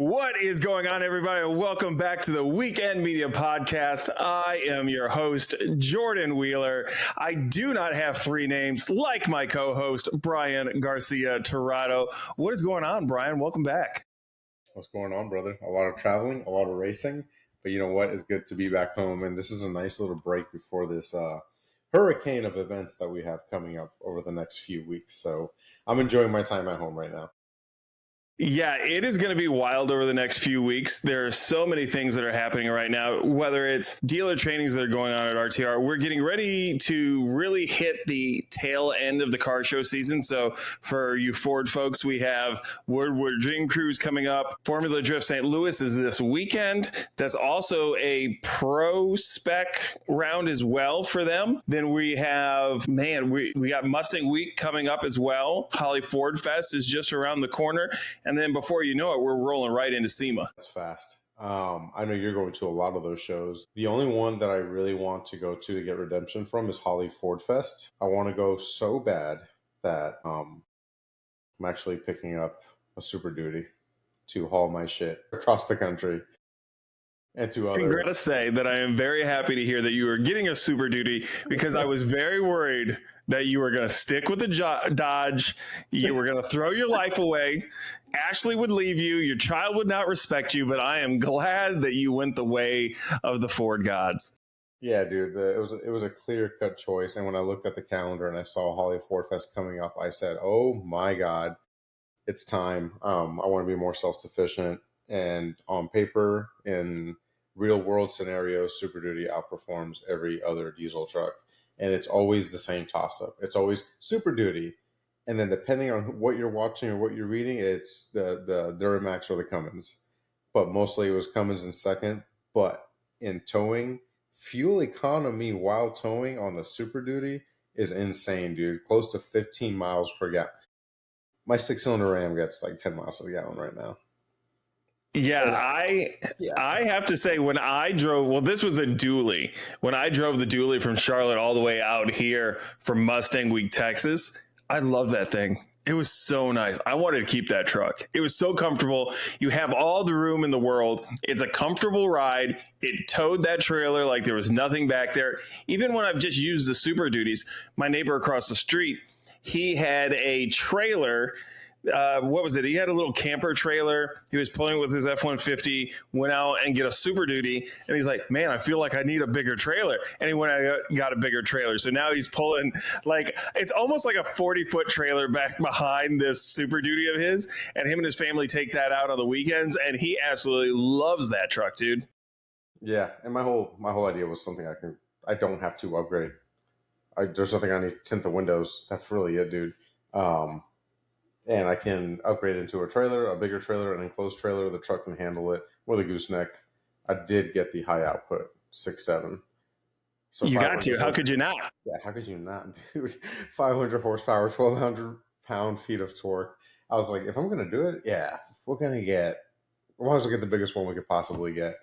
What is going on, everybody? Welcome back to the Weekend Media Podcast. I am your host, Jordan Wheeler. I do not have three names like my co-host, Brian Garcia Tirado. What is going on, Brian? Welcome back. What's going on, brother? A lot of traveling, a lot of racing, but you know what? It's good to be back home, and this is a nice little break before this hurricane of events that we have coming up over the next few weeks. So I'm enjoying my time at home right now. Yeah, it is going to be wild over the next few weeks. There are so many things that are happening right now, whether it's dealer trainings that are going on at RTR. We're getting ready to really hit the tail end of the car show season. So for you Ford folks, we have Woodward Dream Cruise coming up. Formula Drift St. Louis is this weekend. That's also a pro spec round as well for them. Then we have, we got Mustang Week coming up as well. Holly Ford Fest is just around the corner. And then before you know it, we're rolling right into SEMA. That's fast. I know you're going to a lot of those shows. The only one that I really want to go to get redemption from is Holly Ford Fest. I want to go so bad that I'm actually picking up a Super Duty to haul my shit across the country. And to other. Congrats to say that I am very happy to hear that you are getting a Super Duty, because I was very worried that you were going to stick with the Dodge. You were going to throw your life away. Ashley would leave you. Your child would not respect you. But I am glad that you went the way of the Ford gods. Yeah, dude, it was a clear-cut choice. And when I looked at the calendar and I saw Holly Ford Fest coming up, I said, oh, my God, it's time. I want to be more self-sufficient. And on paper, in real-world scenarios, Super Duty outperforms every other diesel truck. And it's always the same toss-up. It's always Super Duty. And then depending on what you're watching or what you're reading, it's the Duramax or the Cummins. But mostly it was Cummins in second. But in towing, fuel economy while towing on the Super Duty is insane, dude. Close to 15 miles per gallon. My 6-cylinder Ram gets like 10 miles per gallon right now. Yeah, I have to say, when I drove, well, this was a dually. When I drove the dually from Charlotte all the way out here from Mustang Week, Texas, I love that thing. It was so nice. I wanted to keep that truck. It was so comfortable. You have all the room in the world. It's a comfortable ride. It towed that trailer like there was nothing back there. Even when I've just used the Super Duties, my neighbor across the street, he had a trailer. What was it? He had a little camper trailer. He was pulling with his F-150, went out and get a Super Duty. And he's like, man, I feel like I need a bigger trailer. And he went out and got a bigger trailer. So now he's pulling, like, it's almost like a 40-foot trailer back behind this Super Duty of his. And him and his family take that out on the weekends. And he absolutely loves that truck, dude. Yeah. And my whole idea was something I don't have to upgrade. There's nothing I need to tint the windows. That's really it, dude. And I can upgrade into a trailer, a bigger trailer, an enclosed trailer. The truck can handle it with a gooseneck. I did get the high output 6.7. So you got to. How could you not? Yeah, how could you not, dude? 500 horsepower, 1,200 pound-feet of torque. I was like, if I'm going to do it, yeah, we might as well get the biggest one we could possibly get.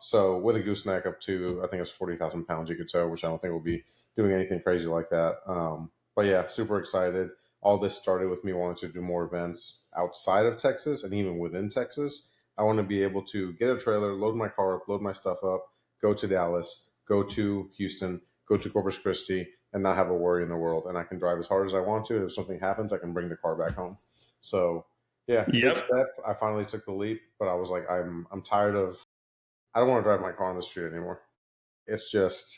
So with a gooseneck up to, I think it's 40,000 pounds you could tow, which I don't think we'll be doing anything crazy like that. But yeah, super excited. All this started with me wanting to do more events outside of Texas and even within Texas. I want to be able to get a trailer, load my car up, load my stuff up, go to Dallas, go to Houston, go to Corpus Christi, and not have a worry in the world. And I can drive as hard as I want to. And if something happens, I can bring the car back home. So yeah, big step. I finally took the leap, but I was like, I'm tired of, I don't want to drive my car on the street anymore. It's just,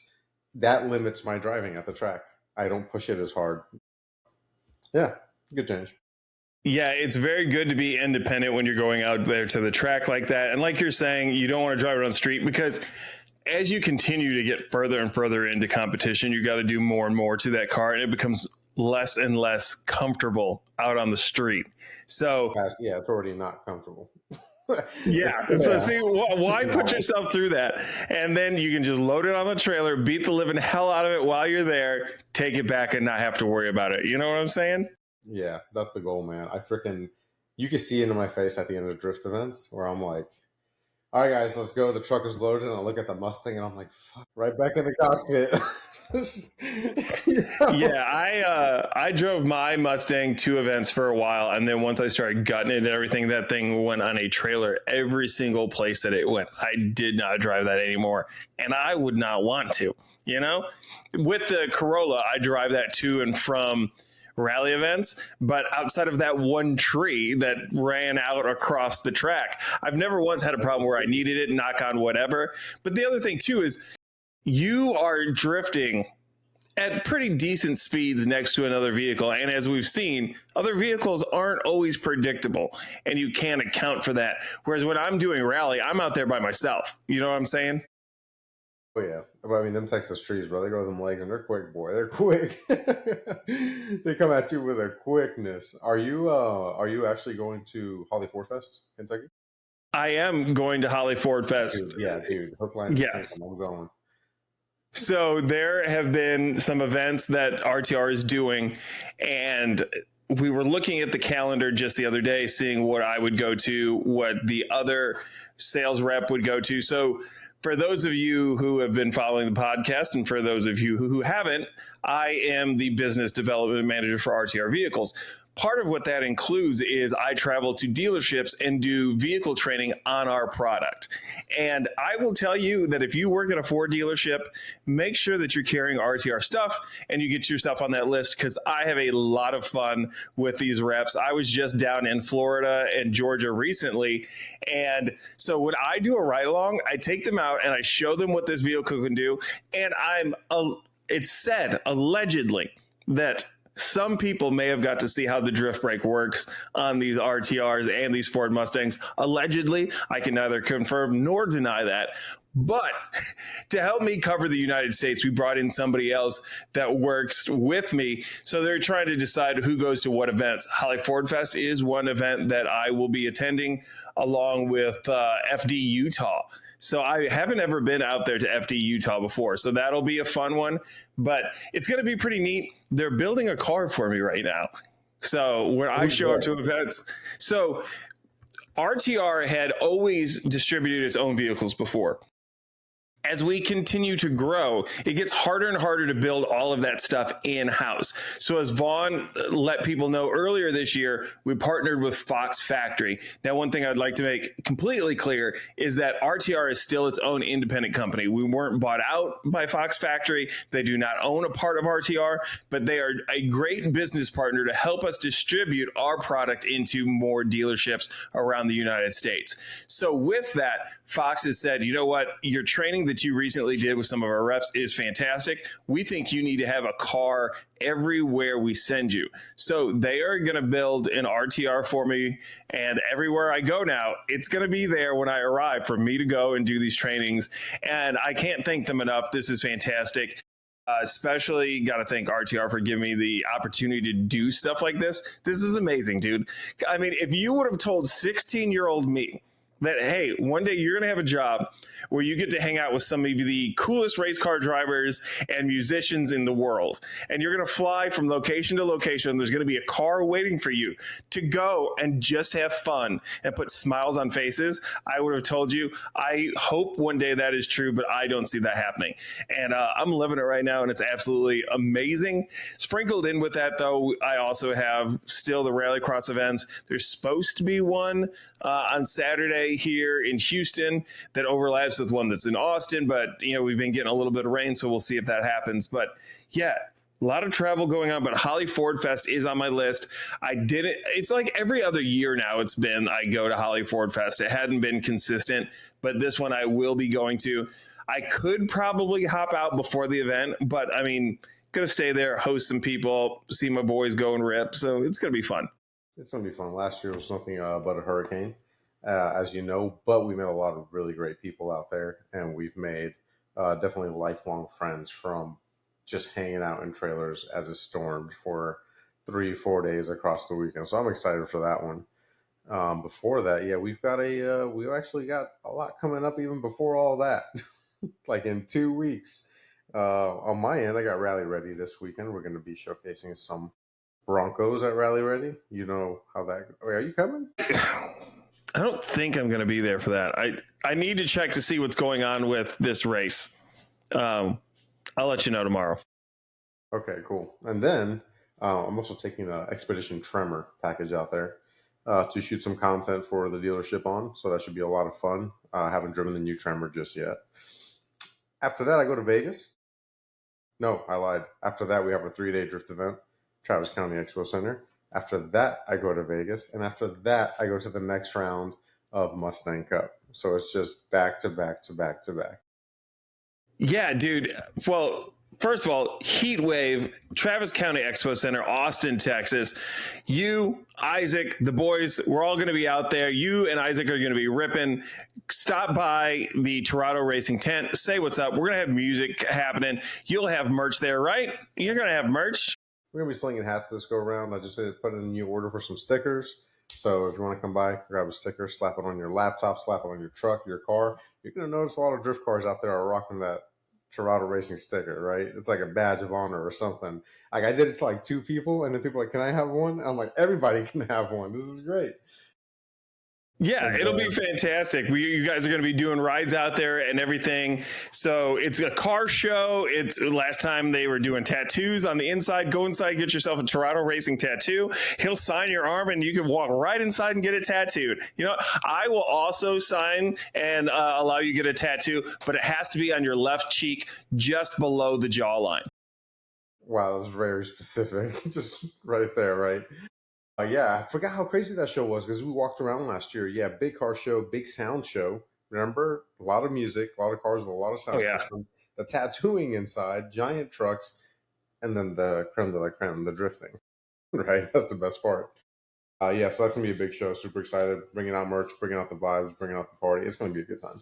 that limits my driving at the track. I don't push it as hard. Yeah, good change. Yeah, it's very good to be independent when you're going out there to the track like that. And like you're saying, you don't want to drive it on the street, because as you continue to get further and further into competition, you got to do more and more to that car, and it becomes less and less comfortable out on the street. So yeah, it's already not comfortable. Yeah. So see, why put yourself through that? And then you can just load it on the trailer, beat the living hell out of it while you're there, take it back and not have to worry about it. You know what I'm saying? Yeah, that's the goal, man. You can see into my face at the end of drift events where I'm like, All right, guys, let's go. The truck is loaded, and I look at the Mustang, and I'm like, fuck, right back in the cockpit. Yeah, I drove my Mustang to events for a while, and then once I started gutting it and everything, that thing went on a trailer every single place that it went. I did not drive that anymore, and I would not want to. You know, with the Corolla, I drive that to and from rally events, but outside of that one tree that ran out across the track, I've never once had a problem where I needed it, knock on whatever. But the other thing too is you are drifting at pretty decent speeds next to another vehicle. And as we've seen, other vehicles aren't always predictable, and you can't account for that. Whereas when I'm doing rally, I'm out there by myself. You know what I'm saying? Oh yeah, but I mean, them Texas trees, bro. They grow them legs, and they're quick, boy. They're quick. They come at you with a quickness. Are you actually going to Holly Ford Fest, Kentucky? I am going to Holly Ford Fest. Dude, yeah, dude. Hook, line, and Yeah. sinker. I'm going. So there have been some events that RTR is doing, and we were looking at the calendar just the other day, seeing what I would go to, what the other sales rep would go to. So for those of you who have been following the podcast, and for those of you who haven't, I am the business development manager for RTR Vehicles. Part of what that includes is I travel to dealerships and do vehicle training on our product. And I will tell you that if you work at a Ford dealership, make sure that you're carrying RTR stuff and you get yourself on that list, because I have a lot of fun with these reps. I was just down in Florida and Georgia recently. And so when I do a ride along, I take them out and I show them what this vehicle can do. And it's said allegedly that some people may have got to see how the drift brake works on these RTRs and these Ford Mustangs. Allegedly, I can neither confirm nor deny that. But to help me cover the United States, we brought in somebody else that works with me. So they're trying to decide who goes to what events. Holly Ford Fest is one event that I will be attending, along with FD Utah. So I haven't ever been out there to FD Utah before. So that'll be a fun one, but it's going to be pretty neat. They're building a car for me right now. So when I show up to events, so RTR had always distributed its own vehicles before. As we continue to grow, it gets harder and harder to build all of that stuff in-house. So as Vaughn let people know earlier this year, we partnered with Fox Factory. Now, one thing I'd like to make completely clear is that RTR is still its own independent company. We weren't bought out by Fox Factory. They do not own a part of RTR, but they are a great business partner to help us distribute our product into more dealerships around the United States. So with that, Fox has said, you know what, your training that you recently did with some of our reps is fantastic. We think you need to have a car everywhere we send you. So they are going to build an RTR for me, and everywhere I go now, it's going to be there when I arrive for me to go and do these trainings. And I can't thank them enough. This is fantastic. Especially got to thank RTR for giving me the opportunity to do stuff like this. This is amazing, dude. I mean, if you would have told 16-year-old me that, hey, one day you're going to have a job where you get to hang out with some of the coolest race car drivers and musicians in the world, and you're going to fly from location to location, there's going to be a car waiting for you to go and just have fun and put smiles on faces, I would have told you, I hope one day that is true, but I don't see that happening. And I'm living it right now, and it's absolutely amazing. Sprinkled in with that, though, I also have still the Rallycross events. There's supposed to be one on Saturday here in Houston that overlaps with one that's in Austin, but we've been getting a little bit of rain, so we'll see if that happens. But yeah, a lot of travel going on, but Holly Ford Fest is on my list. I did it. It's like every other year now I go to Holly Ford Fest. It hadn't been consistent, but this one I will be going to. I could probably hop out before the event, but I mean, gonna stay there, host some people, see my boys go and rip. So it's gonna be fun. It's going to be fun. Last year was nothing but a hurricane, as you know, but we met a lot of really great people out there, and we've made definitely lifelong friends from just hanging out in trailers as it stormed for 3-4 days across the weekend. So I'm excited for that one. Before that, yeah, we've actually got a lot coming up even before all that, like in 2 weeks. On my end, I got Rally Ready this weekend. We're going to be showcasing some Broncos at Rally Ready. You know how that. Oh, are you coming? I don't think I'm going to be there for that. I need to check to see what's going on with this race. I'll let you know tomorrow. Okay, cool. And then I'm also taking an Expedition Tremor package out there to shoot some content for the dealership on. So that should be a lot of fun. I haven't driven the new Tremor just yet. After that, I go to Vegas. No, I lied. After that, we have a 3-day drift event, Travis County Expo Center. After that, I go to Vegas. And after that, I go to the next round of Mustang Cup. So it's just back to back to back to back. Yeah, dude. Well, first of all, Heat Wave, Travis County Expo Center, Austin, Texas. You, Isaac, the boys, we're all going to be out there. You and Isaac are going to be ripping. Stop by the Tirado Racing tent. Say what's up. We're going to have music happening. You'll have merch there, right? You're going to have merch. We're going to be slinging hats this go around. I just put in a new order for some stickers. So if you want to come by, grab a sticker, slap it on your laptop, slap it on your truck, your car. You're going to notice a lot of drift cars out there are rocking that Tirado Racing sticker, right? It's like a badge of honor or something. Like I did it to like 2 people, and then people are like, "Can I have one?" I'm like, "Everybody can have one. This is great." Yeah, it'll be fantastic. You guys are going to be doing rides out there and everything. So it's a car show. It's last time they were doing tattoos on the inside. Go inside, get yourself a Tirado Racing tattoo. He'll sign your arm and you can walk right inside and get it tattooed. You know, I will also sign and allow you to get a tattoo, but it has to be on your left cheek, just below the jawline. Wow, that's very specific. Just right there, right? Yeah, I forgot how crazy that show was because we walked around last year. Yeah, big car show, big sound show. Remember, a lot of music, a lot of cars with a lot of sound. Oh, yeah. Systems. The tattooing inside, giant trucks, and then the creme de la creme, the drifting. Right, that's the best part. Yeah, so that's gonna be a big show. Super excited. Bringing out merch, bringing out the vibes, bringing out the party. It's gonna be a good time.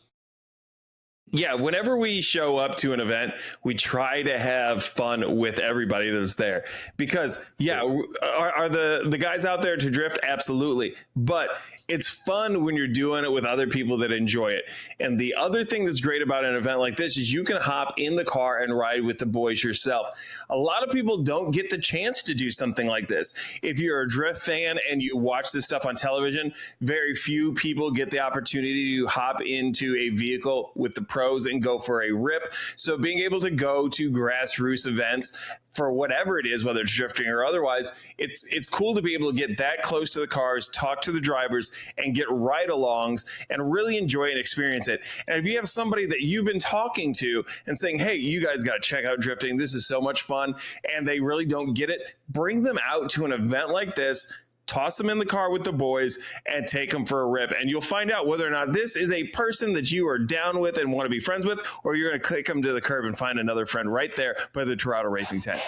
Yeah, whenever we show up to an event, we try to have fun with everybody that's there. Because, yeah, are the guys out there to drift? Absolutely. But it's fun when you're doing it with other people that enjoy it. And the other thing that's great about an event like this is you can hop in the car and ride with the boys yourself. A lot of people don't get the chance to do something like this. If you're a drift fan and you watch this stuff on television, very few people get the opportunity to hop into a vehicle with the pros and go for a rip. So being able to go to grassroots events for whatever it is, whether it's drifting or otherwise, it's cool to be able to get that close to the cars, talk to the drivers, and get ride-alongs and really enjoy and experience it. And if you have somebody that you've been talking to and saying, "Hey, you guys got to check out drifting. This is so much fun," and they really don't get it, bring them out to an event like this. Toss them in the car with the boys and take them for a rip. And you'll find out whether or not this is a person that you are down with and want to be friends with, or you're going to kick them to the curb and find another friend right there by the Tirado Racing tent.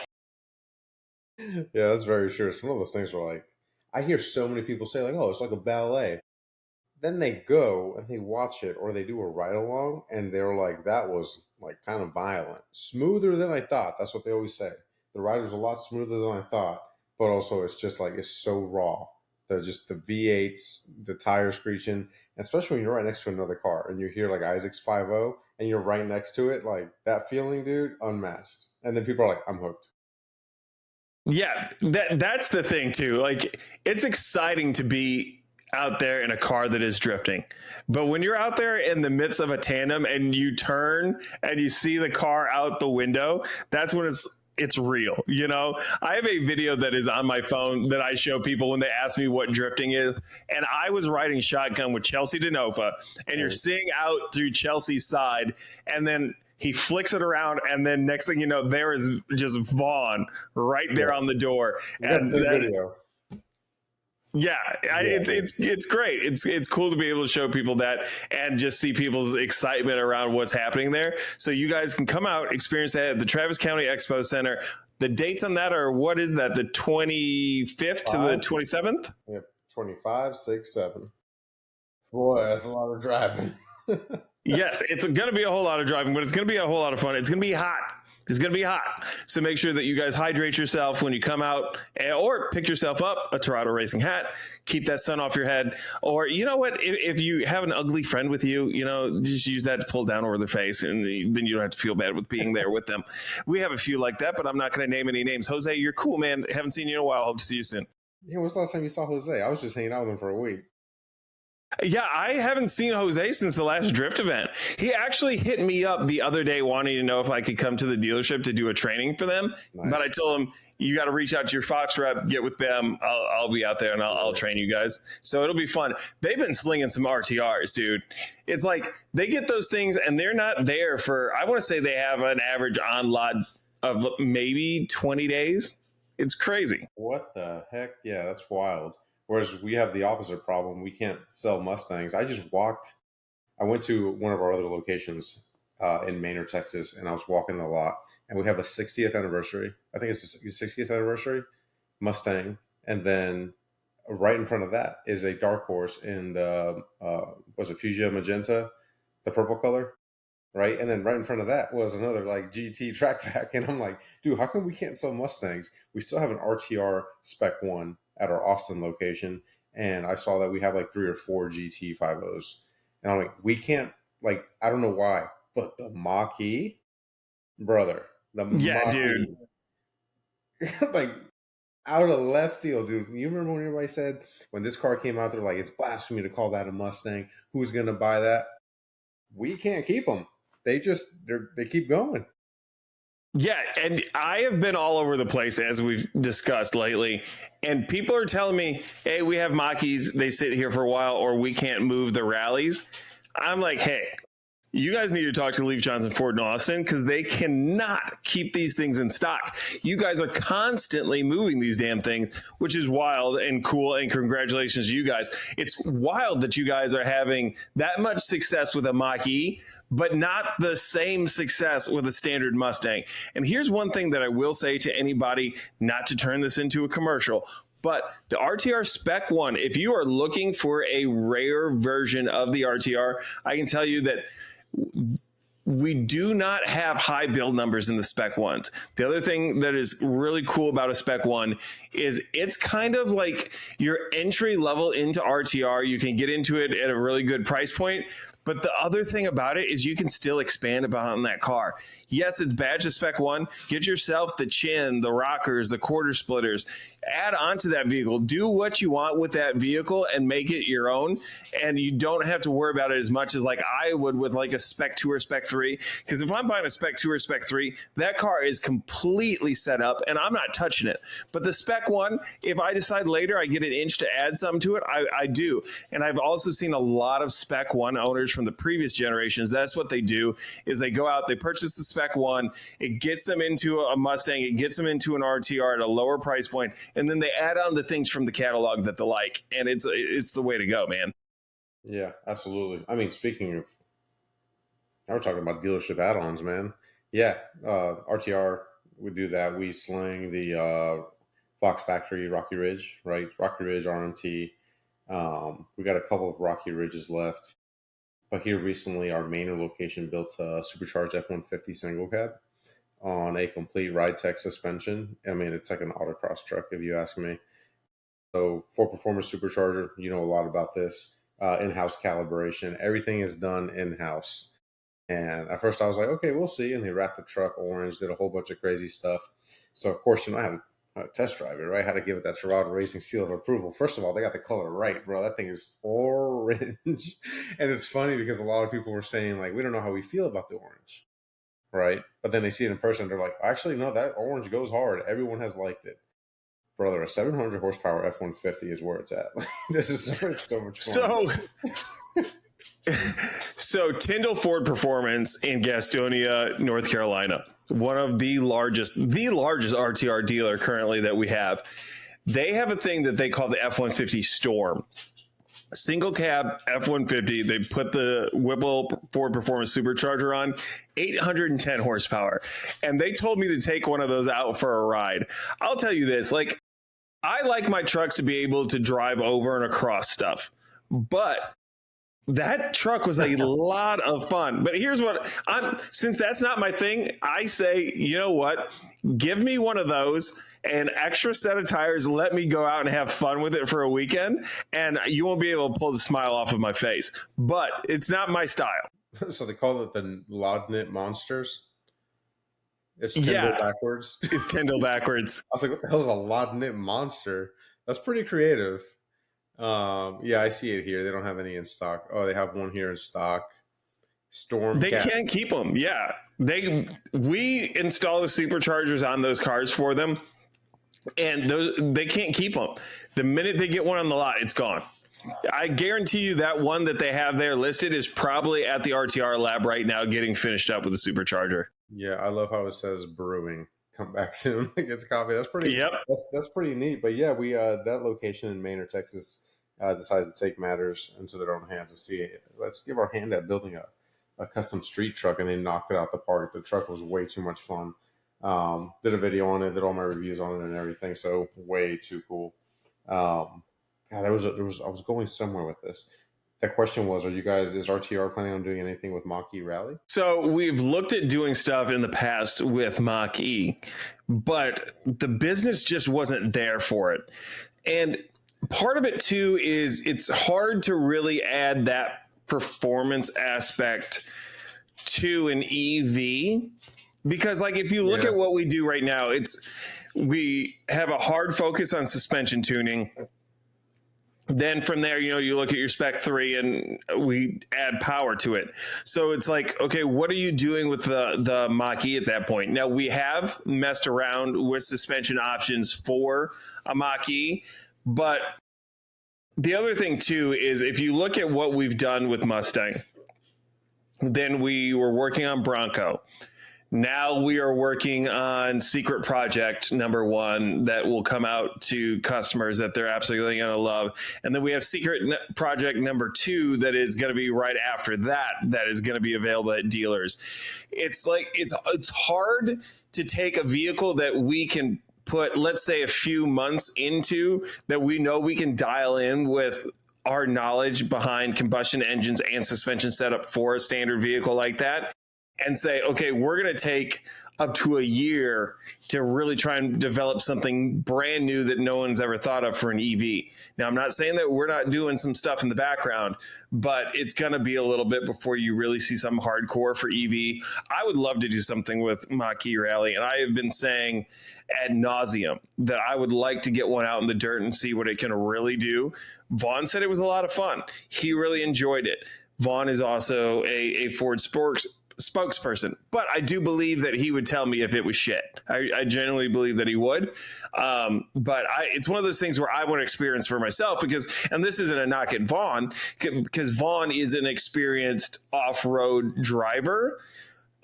Yeah, that's very true. It's one of those things where, like, I hear so many people say, like, "Oh, it's like a ballet." Then they go and they watch it or they do a ride along and they're like, "That was like kind of violent. Smoother than I thought." That's what they always say. The ride was a lot smoother than I thought. But also it's just like it's so raw. They're just the V8s, the tires screeching, and especially when you're right next to another car and you hear like Isaac's 5.0 and you're right next to it, like that feeling, dude, unmatched. And then people are like, "I'm hooked." Yeah, that's the thing too. Like, it's exciting to be out there in a car that is drifting. But when you're out there in the midst of a tandem and you turn and you see the car out the window, that's when it's real. You know, I have a video that is on my phone that I show people when they ask me what drifting is. And I was riding shotgun with Chelsea DeNova, and you're seeing out through Chelsea's side, and then he flicks it around, and then next thing you know, there is just Vaughn right there on the door. And that video. Yeah, it's great. It's cool to be able to show people that and just see people's excitement around what's happening there. So you guys can come out, experience that at the Travis County Expo Center. The dates on that are, what is that, the 25th to the 27th? Yep, 25, 6, 7. Boy, that's a lot of driving. Yes, it's going to be a whole lot of driving, but it's going to be a whole lot of fun. It's going to be hot. It's going to be hot. So make sure that you guys hydrate yourself when you come out, or pick yourself up a Tirado Racing hat. Keep that sun off your head. Or, you know what, if you have an ugly friend with you, you know, just use that to pull down over their face, and then you don't have to feel bad with being there with them. We have a few like that, but I'm not going to name any names. Jose, you're cool, man. Haven't seen you in a while. Hope to see you soon. Yeah, when's the last time you saw Jose? I was just hanging out with him for a week. Yeah, I haven't seen Jose since the last drift event. He actually hit me up the other day wanting to know if I could come to the dealership to do a training for them. But I Nice. told him, you got to reach out to your Fox rep, get with them. I'll be out there and I'll train you guys. So it'll be fun. They've been slinging some RTRs, dude. It's like they get those things and they're not there for, I want to say they have an average on lot of maybe 20 days. It's crazy. What the heck? Yeah, that's wild. Whereas we have the opposite problem. We can't sell Mustangs. I went to one of our other locations in Manor, Texas, and I was walking the lot, and we have a 60th anniversary. I think it's the 60th anniversary Mustang, and then right in front of that is a dark horse in the was it Fuchsia Magenta, the purple color, right? And then right in front of that was another like GT track pack, and I'm like, dude, how come we can't sell Mustangs? We still have an RTR Spec One at our Austin location, and I saw that we have like 3 or 4 GT 50s, and I'm like, we can't, like, I don't know why, but the Mach-E, brother, the Yeah, dude. Mach-E, like out of left field, dude. You remember when everybody said when this car came out, they're like, it's blasphemy to call that a Mustang. Who's gonna buy that? We can't keep them. They keep going. Yeah, and I have been all over the place as we've discussed lately, and people are telling me, "Hey, we have Mach-E's, they sit here for a while, or we can't move the rallies." I'm like, "Hey, you guys need to talk to Leaf Johnson Ford in Austin because they cannot keep these things in stock. You guys are constantly moving these damn things, which is wild and cool. And congratulations to you guys. It's wild that you guys are having that much success with a Mach-E, but not the same success with a standard Mustang. And here's one thing that I will say to anybody, not to turn this into a commercial, but the RTR Spec One, if you are looking for a rare version of the RTR, I can tell you that we do not have high build numbers in the Spec Ones. The other thing that is really cool about a Spec One is it's kind of like your entry level into RTR. You can get into it at a really good price point. But the other thing about it is you can still expand upon that car. Yes, it's badged as Spec One. Get yourself the chin, the rockers, the quarter splitters. Add on to that vehicle. Do what you want with that vehicle and make it your own. And you don't have to worry about it as much as like I would with like a Spec 2 or Spec 3. Because if I'm buying a Spec 2 or Spec 3, that car is completely set up and I'm not touching it. But the Spec One, if I decide later I get an inch to add something to it, I do. And I've also seen a lot of Spec One owners from the previous generations. That's what they do is they go out, they purchase the Spec One, it gets them into a Mustang, it gets them into an RTR at a lower price point, and then they add on the things from the catalog that they like, and it's the way to go, man. Yeah, absolutely. I mean, speaking of, now we're talking about dealership add-ons, man. Yeah, RTR, we do that. We sling the Fox Factory Rocky Ridge, right? Rocky Ridge RMT. We got a couple of Rocky Ridges left. But here recently, our Manor location built a supercharged F-150 single cab on a complete ride tech suspension. I mean, it's like an autocross truck, if you ask me. So for performance supercharger, you know a lot about this. In-house calibration, everything is done in-house. And at first I was like, okay, we'll see. And they wrapped the truck orange, did a whole bunch of crazy stuff. So of course, I had to test drive it, right? I had to give it that Tirado Racing seal of approval. First of all, they got the color right, bro. That thing is orange. And it's funny because a lot of people were saying, like, we don't know how we feel about the orange, right? But then they see it in person, they're like, actually, no, that orange goes hard. Everyone has liked it. Brother, a 700 horsepower F-150 is where it's at. This is so much fun. So Tyndall Ford Performance in Gastonia, North Carolina, one of the largest RTR dealer currently that we have. They have a thing that they call the F-150 Storm. Single cab F-150. They put the Whipple Ford Performance Supercharger on, 810 horsepower. And they told me to take one of those out for a ride. I'll tell you this, like, I like my trucks to be able to drive over and across stuff, but that truck was a lot of fun. But here's what since that's not my thing, I say, you know what? Give me one of those, an extra set of tires. Let me go out and have fun with it for a weekend, and you won't be able to pull the smile off of my face. But it's not my style. So they call it the Lodnit Monsters. It's Tyndall backwards. It's Tyndall backwards. I was like, what the hell is a Lodnit Monster? That's pretty creative. Yeah, I see it here. They don't have any in stock. Oh, they have one here in stock. Storm They Cat. can't keep them. Yeah, we install the superchargers on those cars for them, and they can't keep them. The minute they get one on the lot, it's gone. I guarantee you that one that they have there listed is probably at the RTR lab right now, getting finished up with the supercharger. Yeah, I love how it says brewing. Come back soon. Gets coffee. That's pretty. Yep. That's pretty neat. But yeah, we that location in Maine or Texas decided to take matters into their own hands and see. Let's give our hand at building a custom street truck, and they knocked it out the park. The truck was way too much fun. Did a video on it, did all my reviews on it and everything. So way too cool. God, I was going somewhere with this. The question was, is RTR planning on doing anything with Mach-E Rally? So we've looked at doing stuff in the past with Mach-E, but the business just wasn't there for it. And part of it too is it's hard to really add that performance aspect to an EV, because like if you look at what we do right now, we have a hard focus on suspension tuning. Then from there, you look at your Spec 3 and we add power to it. So it's like, okay, what are you doing with the Mach-E at that point? Now, we have messed around with suspension options for a Mach-E, but the other thing too is if you look at what we've done with Mustang, then we were working on Bronco. Now we are working on Secret Project #1 that will come out to customers that they're absolutely going to love. And then we have Secret Project #2 that is going to be right after that is going to be available at dealers. It's like, it's hard to take a vehicle that we can put, let's say, a few months into, that we know we can dial in with our knowledge behind combustion engines and suspension setup for a standard vehicle like that, and say, okay, we're going to take up to a year to really try and develop something brand new that no one's ever thought of for an EV. Now, I'm not saying that we're not doing some stuff in the background, but it's going to be a little bit before you really see something hardcore for EV. I would love to do something with Mach-E Rally, and I have been saying ad nauseum that I would like to get one out in the dirt and see what it can really do. Vaughn said it was a lot of fun. He really enjoyed it. Vaughn is also a Ford spokesperson, but I do believe that he would tell me if it was shit. I genuinely believe that he would. But it's one of those things where I want to experience for myself, and this isn't a knock at Vaughn, because Vaughn is an experienced off-road driver.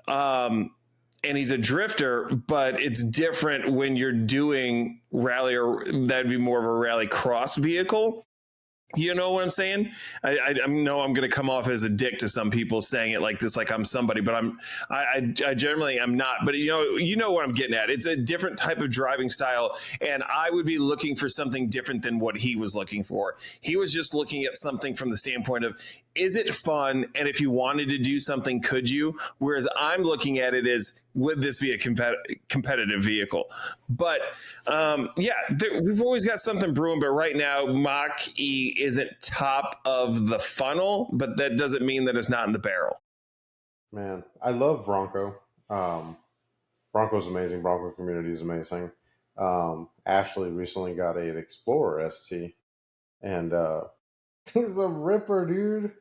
And he's a drifter, but it's different when you're doing rally, or that'd be more of a rally cross vehicle. You know what I'm saying? I know I'm going to come off as a dick to some people saying it like this, like I'm somebody, but I generally am not. But you know what I'm getting at. It's a different type of driving style, and I would be looking for something different than what he was looking for. He was just looking at something from the standpoint of, is it fun? And if you wanted to do something, could you? Whereas I'm looking at it as, would this be a competitive vehicle? But we've always got something brewing. But right now, Mach-E isn't top of the funnel, but that doesn't mean that it's not in the barrel. Man, I love Bronco. Bronco's amazing. Bronco community is amazing. Ashley recently got an Explorer ST, and he's the ripper, dude.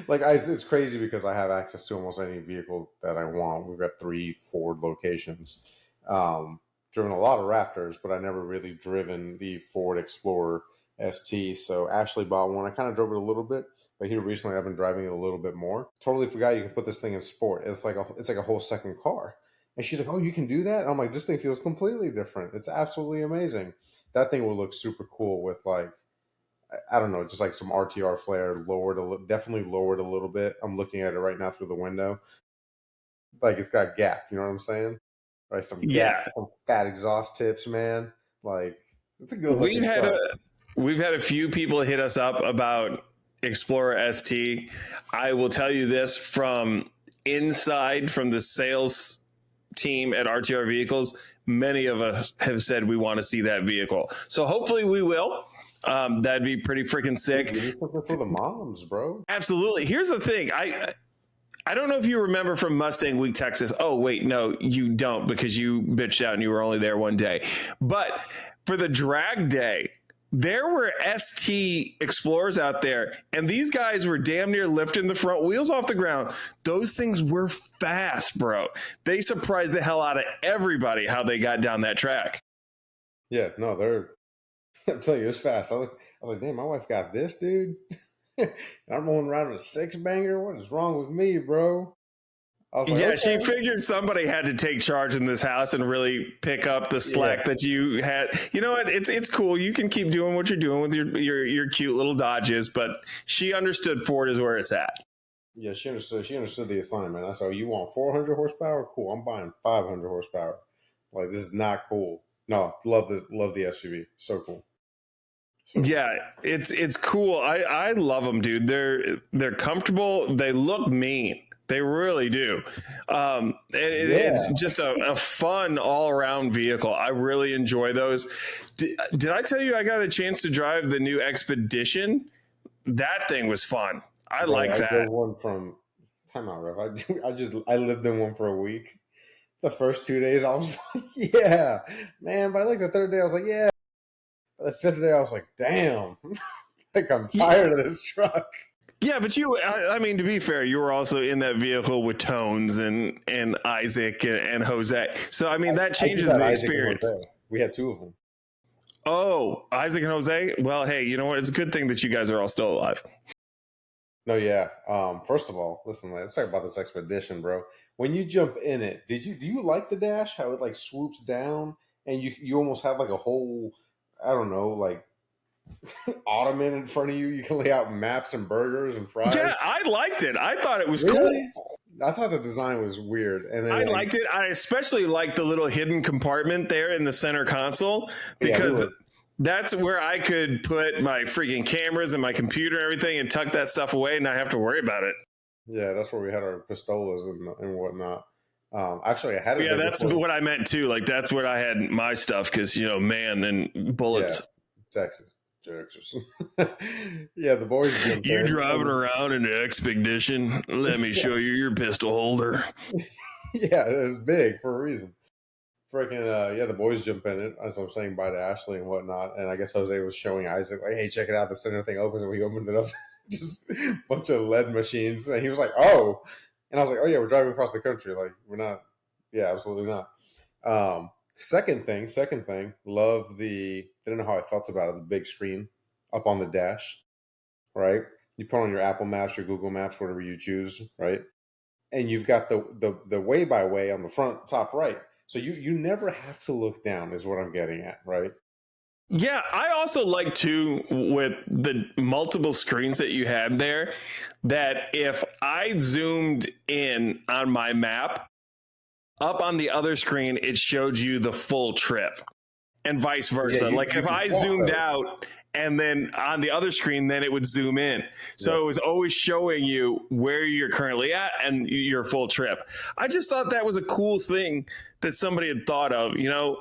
Like, it's crazy because I have access to almost any vehicle that I want. We've got 3 Ford locations. Driven a lot of Raptors, but I never really driven the Ford Explorer ST. So Ashley bought one. I kind of drove it a little bit, but here recently I've been driving it a little bit more. Totally forgot you can put this thing in sport. It's like a whole second car. And she's like, "Oh, you can do that?" And I'm like, "This thing feels completely different. It's absolutely amazing." That thing will look super cool with, like, I don't know, just like some RTR flare, definitely lowered a little bit. I'm looking at it right now through the window. Like, it's got gap, you know what I'm saying? Right, some gap, some fat exhaust tips, man. Like, it's a good looking truck. We've had a few people hit us up about Explorer ST. I will tell you this from inside, from the sales team at RTR Vehicles, many of us have said we want to see that vehicle. So hopefully we will. That'd be pretty freaking sick. You need something for the moms, bro. Absolutely. Here's the thing. I don't know if you remember from Mustang Week, Texas. Oh, wait, no, you don't, because you bitched out and you were only there one day. But for the drag day, there were ST Explorers out there, and these guys were damn near lifting the front wheels off the ground. Those things were fast, bro. They surprised the hell out of everybody how they got down that track. Yeah, no, they're. I'm telling you, it's fast. I was like, damn, my wife got this, dude. And I'm rolling around with a 6-banger. What is wrong with me, bro? I was like, Yeah, okay. she figured somebody had to take charge in this house and really pick up the slack that you had. You know what? It's cool. You can keep doing what you're doing with your cute little Dodges, but she understood Ford is where it's at. Yeah, she understood. She understood the assignment. I said, you want 400 horsepower? Cool. I'm buying 500 horsepower. Like, this is not cool. No, love the SUV. So cool. Yeah, it's cool. I love them, dude. They're comfortable. They look mean. They really do. It's just a fun all-around vehicle. I really enjoy those. Did I tell you I got a chance to drive the new Expedition? That thing was fun. I like that. I drove one from Time Out, Rev. I lived in one for a week. The first 2 days, I was like, yeah, man. By like the third day, I was like, yeah. By the fifth day, I was like, damn. Like, I'm tired of this truck. Yeah, but I mean, to be fair, you were also in that vehicle with Tones and Isaac and Jose. So, I mean, that changes the experience. We had 2 of them. Oh, Isaac and Jose? Well, hey, you know what? It's a good thing that you guys are all still alive. No, yeah. First of all, listen, let's talk about this Expedition, bro. When you jump in it, do you like the dash? How it like swoops down and you almost have like a whole, I don't know, like ottoman in front of you. You can lay out maps and burgers and fries. Yeah, I liked it. I thought it was cool. I thought the design was weird, and then, I liked it. I especially liked the little hidden compartment there in the center console because that's where I could put my freaking cameras and my computer and everything and tuck that stuff away and not have to worry about it. Yeah, that's where we had our pistolas and whatnot. Actually, I had it. Yeah, that's what I meant too. Like that's where I had my stuff because man and bullets. Yeah, Texas. Yeah, the boys. You driving around in the Expedition? Let me show you your pistol holder. Yeah, it was big for a reason. Freaking the boys jump in it as I'm saying bye to Ashley and whatnot, and I guess Jose was showing Isaac like, "Hey, check it out! The center thing opens," and we opened it up, just a bunch of lead machines, and he was like, "Oh," and I was like, "Oh yeah, we're driving across the country. Like we're not. Yeah, absolutely not." Second thing, love the. I don't know how I felt about it. The big screen up on the dash, right? You put on your Apple Maps, your Google Maps, whatever you choose, right? And you've got the way by way on the front top right, so you never have to look down. Is what I'm getting at, right? Yeah, I also like too with the multiple screens that you had there. That if I zoomed in on my map. Up on the other screen, it showed you the full trip and vice versa. Yeah, like if I zoomed out and then on the other screen, then it would zoom in. So It was always showing you where you're currently at and your full trip. I just thought that was a cool thing that somebody had thought of.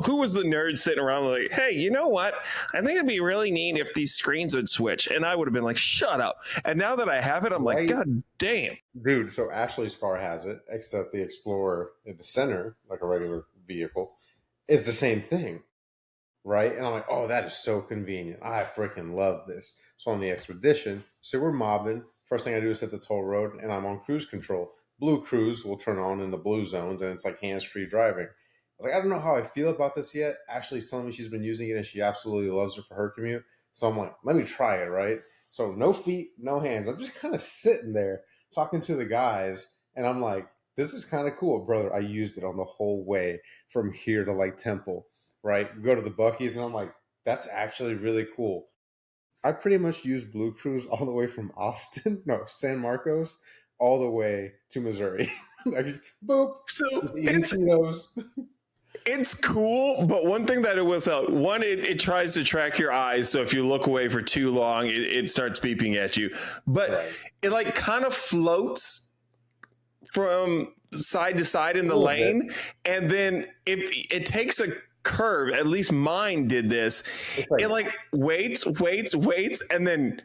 Who was the nerd sitting around like, hey, you know what? I think it'd be really neat if these screens would switch. And I would have been like, shut up. And now that I have it, I'm like, God damn. Dude, so Ashley's car has it, except the Explorer in the center, like a regular vehicle, is the same thing. Right? And I'm like, oh, that is so convenient. I freaking love this. So on the Expedition, so we're mobbing. First thing I do is hit the toll road, and I'm on cruise control. Blue cruise will turn on in the blue zones, and it's like hands-free driving. I was like, I don't know how I feel about this yet. Ashley's telling me she's been using it, and she absolutely loves it for her commute. So I'm like, let me try it, right? So no feet, no hands. I'm just kind of sitting there talking to the guys, and I'm like, this is kind of cool, brother. I used it on the whole way from here to like Temple. Right, go to the Buc-ee's, and I'm like, that's actually really cool. I pretty much used Blue Cruise all the way from San Marcos, all the way to Missouri. Like, boop. So it's cool, but one thing that it was one, it tries to track your eyes. So if you look away for too long, it starts beeping at you. But it like kind of floats from side to side in the lane, and then it takes a curve, at least mine did this. It like waits, and then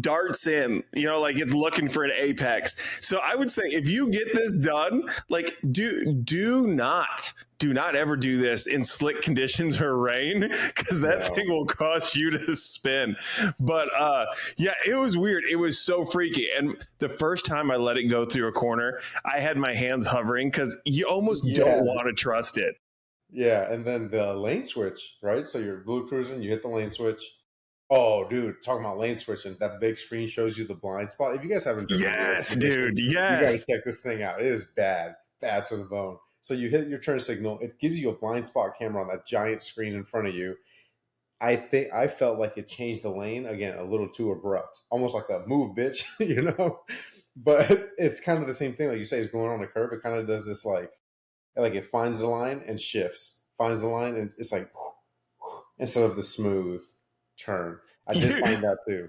darts in, like it's looking for an apex. So I would say if you get this done, like do not do not ever do this in slick conditions or rain, because that No. thing will cause you to spin. But yeah, it was weird. It was so freaky. And the first time I let it go through a corner, I had my hands hovering because you almost don't Yeah. want to trust it. Yeah, and then the lane switch, right? So you're blue cruising, you hit the lane switch. Oh, dude, talking about lane switching, that big screen shows you the blind spot. If you guys haven't driven a real Yes, expedition, dude. you got to Yes. check this thing out. It is bad, bad to the bone. So you hit your turn signal, it gives you a blind spot camera on that giant screen in front of you. I felt like it changed the lane again a little too abrupt, almost like a move, bitch, you know. But it's kind of the same thing, like you say, is going on a curve. It kind of does this like it finds the line and shifts, finds the line, and it's like instead of the smooth turn. I did find that too.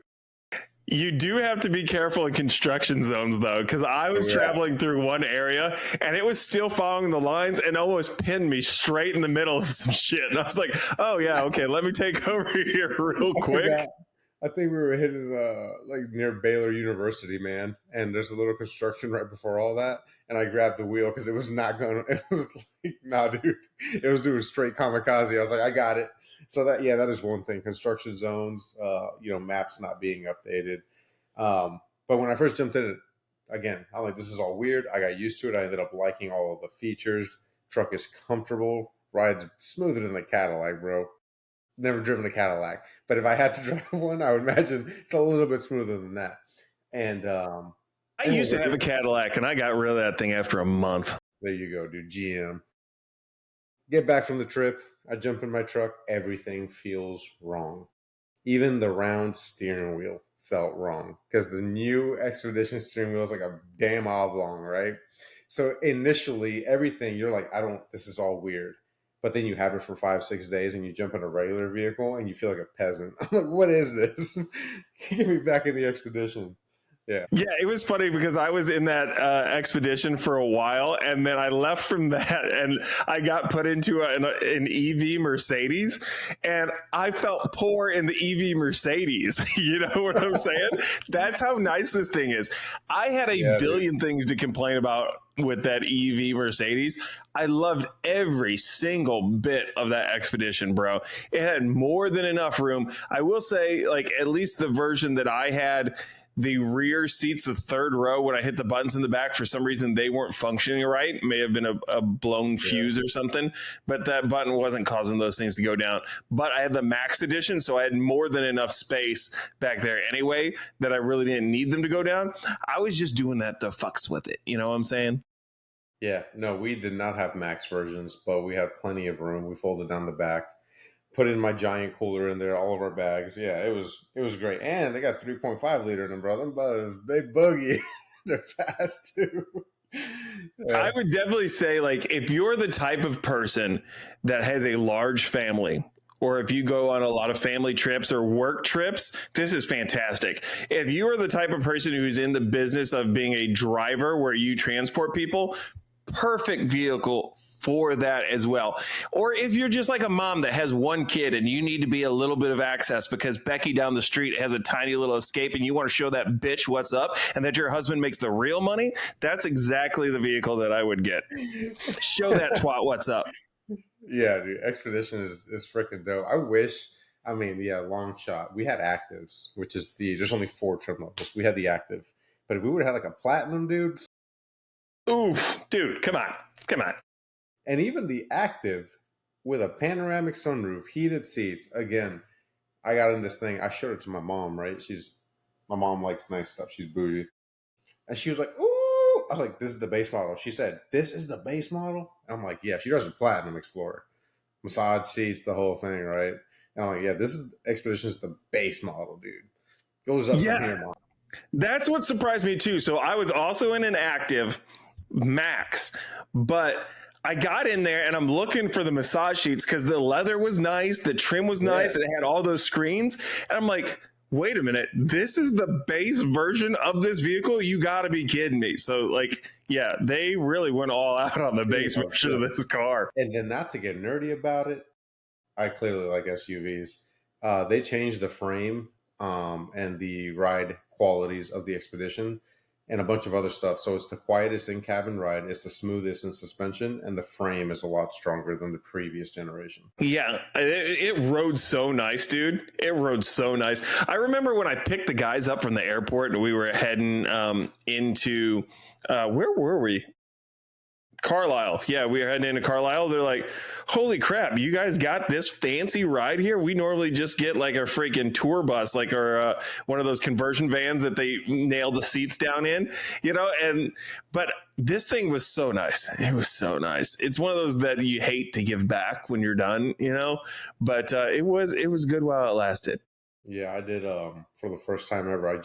You do have to be careful in construction zones, though, because I was traveling through one area and it was still following the lines and almost pinned me straight in the middle of some shit. And I was like, oh, yeah, okay, let me take over here real quick. I think we were hitting like near Baylor University, man, and there's a little construction right before all that, and I grabbed the wheel because it was not going. It was like, nah, dude, it was doing straight kamikaze. I was like, I got it. So that is one thing. Construction zones, maps not being updated. But when I first jumped in it, again, I'm like, this is all weird. I got used to it. I ended up liking all of the features. Truck is comfortable, rides smoother than the Cadillac, bro. Never driven a Cadillac, but if I had to drive one, I would imagine it's a little bit smoother than that. And I used to have a Cadillac, and I got rid of that thing after a month. There you go, dude. GM. Get back from the trip. I jump in my truck. Everything feels wrong. Even the round steering wheel felt wrong because the new Expedition steering wheel is like a damn oblong, right? So initially, everything you're like, this is all weird. But then you have it for 5-6 days and you jump in a regular vehicle and you feel like a peasant. I'm like, what is this? Get me back in the Expedition. Yeah. Yeah, it was funny because I was in that Expedition for a while, and then I left from that, and I got put into an EV Mercedes, and I felt poor in the EV Mercedes. You know what I'm saying? That's how nice this thing is. I had a billion things to complain about with that EV Mercedes. I loved every single bit of that Expedition, bro. It had more than enough room. I will say, like, at least the version that I had, the rear seats, the third row, when I hit the buttons in the back, for some reason they weren't functioning right. May have been a blown fuse or something, but that button wasn't causing those things to go down. But I had the Max Edition, so I had more than enough space back there anyway that I really didn't need them to go down. I was just doing that to fucks with it. You know what I'm saying? Yeah. No, we did not have Max versions, but we had plenty of room. We folded down the back, put in my giant cooler in there, all of our bags. Yeah, it was great. And they got 3.5 liter in them, bro. Them butters, big boogie. They're fast too. Yeah. I would definitely say, like, if you're the type of person that has a large family, or if you go on a lot of family trips or work trips, this is fantastic. If you are the type of person who's in the business of being a driver where you transport people, perfect vehicle for that as well. Or if you're just like a mom that has one kid and you need to be a little bit of access because Becky down the street has a tiny little Escape and you want to show that bitch what's up and that your husband makes the real money, that's exactly the vehicle that I would get. Show that twat what's up. Yeah, dude, Expedition is freaking dope. Long shot. We had actives, which is there's only 4 trim levels. We had the active. But if we would have had like a platinum, dude. Oof, dude, come on. And even the active with a panoramic sunroof, heated seats. Again, I got in this thing. I showed it to my mom, right? My mom likes nice stuff. She's bougie. And she was like, ooh. I was like, this is the base model. She said, this is the base model? And I'm like, yeah, she drives a Platinum Explorer. Massage seats, the whole thing, right? And I'm like, yeah, this is Expedition is the base model, dude. Goes up from here, mom. That's what surprised me too. So I was also in an active Max, but I got in there and I'm looking for the massage sheets because the leather was nice, the trim was nice, and it had all those screens. And I'm like, wait a minute, this is the base version of this vehicle? You got to be kidding me. So, like, yeah, they really went all out on the base version of this car. And then, not to get nerdy about it, I clearly like SUVs. They changed the frame and the ride qualities of the Expedition and a bunch of other stuff. So it's the quietest in-cabin ride. It's the smoothest in suspension, and the frame is a lot stronger than the previous generation. Yeah, it rode so nice, dude. It rode so nice. I remember when I picked the guys up from the airport and we were heading into where were we? Carlisle. Yeah, we were heading into Carlisle. They're like, holy crap, you guys got this fancy ride here? We normally just get like a freaking tour bus, like our one of those conversion vans that they nail the seats down in, you know, but this thing was so nice. It was so nice. It's one of those that you hate to give back when you're done, you know, but it was good while it lasted. Yeah, I did for the first time ever.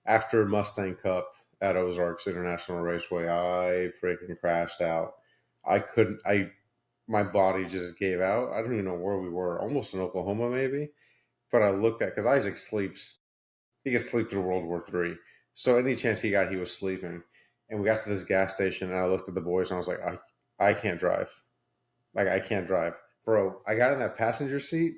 After Mustang Cup at Ozarks International Raceway, I freaking crashed out. My body just gave out. I don't even know where we were, almost in Oklahoma maybe. But I looked at, because Isaac sleeps, he could sleep through World War III. So any chance he got, he was sleeping. And we got to this gas station, and I looked at the boys, and I was like, I can't drive. Like, I can't drive. Bro, I got in that passenger seat,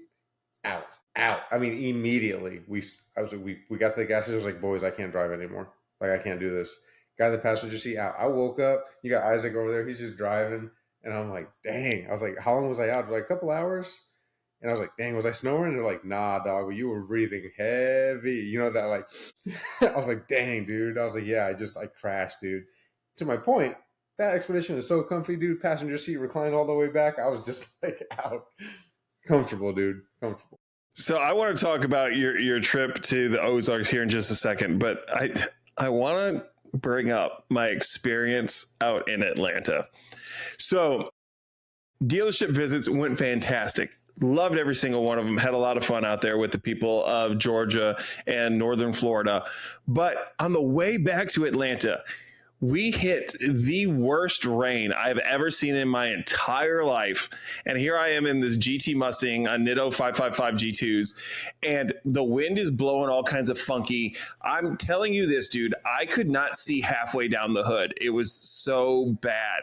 out. I mean, immediately, we got to the gas station, I was like, boys, I can't drive anymore. Like, I can't do this. Got in the passenger seat, out. I woke up, you got Isaac over there, he's just driving, and I'm like, dang. I was like, how long was I out? Like, a couple hours? And I was like, dang, was I snoring? And they're like, nah, dog, you were breathing heavy. You know, that like, I was like, dang, dude. I was like, yeah, I crashed, dude. To my point, that Expedition is so comfy, dude. Passenger seat reclined all the way back. I was just like out. Comfortable, dude. Comfortable. So I want to talk about your trip to the Ozarks here in just a second, but I want to bring up my experience out in Atlanta. So dealership visits went fantastic. Loved every single one of them. Had a lot of fun out there with the people of Georgia and Northern Florida. But on the way back to Atlanta, we hit the worst rain I've ever seen in my entire life. And here I am in this GT Mustang on Nitto 555 G2s, and the wind is blowing all kinds of funky. I'm telling you this, dude, I could not see halfway down the hood. It was so bad.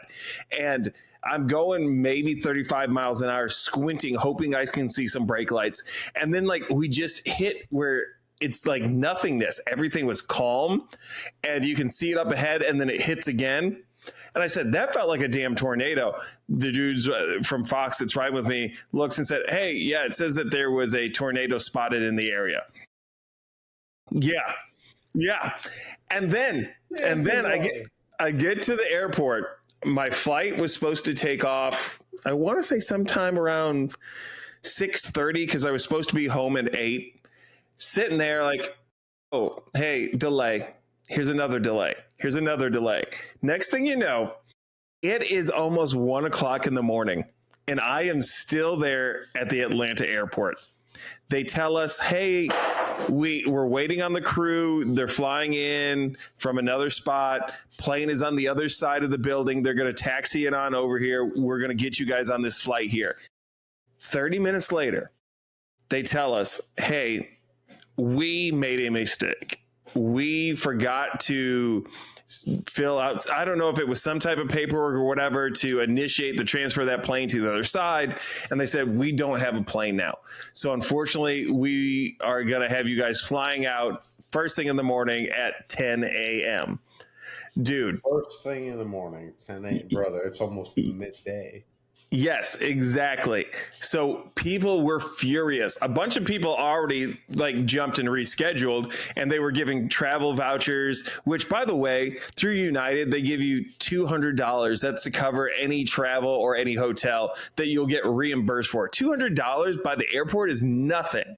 And I'm going maybe 35 miles an hour, squinting, hoping I can see some brake lights. And then like we just hit where it's like nothingness. Everything was calm and you can see it up ahead, and then it hits again. And I said, that felt like a damn tornado. The dudes from Fox that's riding with me looks and said, hey, yeah, it says that there was a tornado spotted in the area. Yeah. Yeah. And then I get to the airport. My flight was supposed to take off, I want to say sometime around 6:30, because I was supposed to be home at 8. Sitting there like, oh, hey, delay. Here's another delay. Here's another delay. Next thing you know, it is almost 1 o'clock in the morning, and I am still there at the Atlanta airport. They tell us, hey, we're waiting on the crew. They're flying in from another spot. Plane is on the other side of the building. They're going to taxi it on over here. We're going to get you guys on this flight here. 30 minutes later, they tell us, hey, we made a mistake. We forgot to fill out, I don't know if it was some type of paperwork or whatever, to initiate the transfer of that plane to the other side. And they said, we don't have a plane now. So unfortunately, we are going to have you guys flying out first thing in the morning at 10 a.m. Dude. First thing in the morning, 10 a.m. Brother, it's almost midday. Yes, exactly. So people were furious. A bunch of people already like jumped and rescheduled, and they were giving travel vouchers, which, by the way, through United, they give you $200. That's to cover any travel or any hotel that you'll get reimbursed for. $200 by the airport is nothing.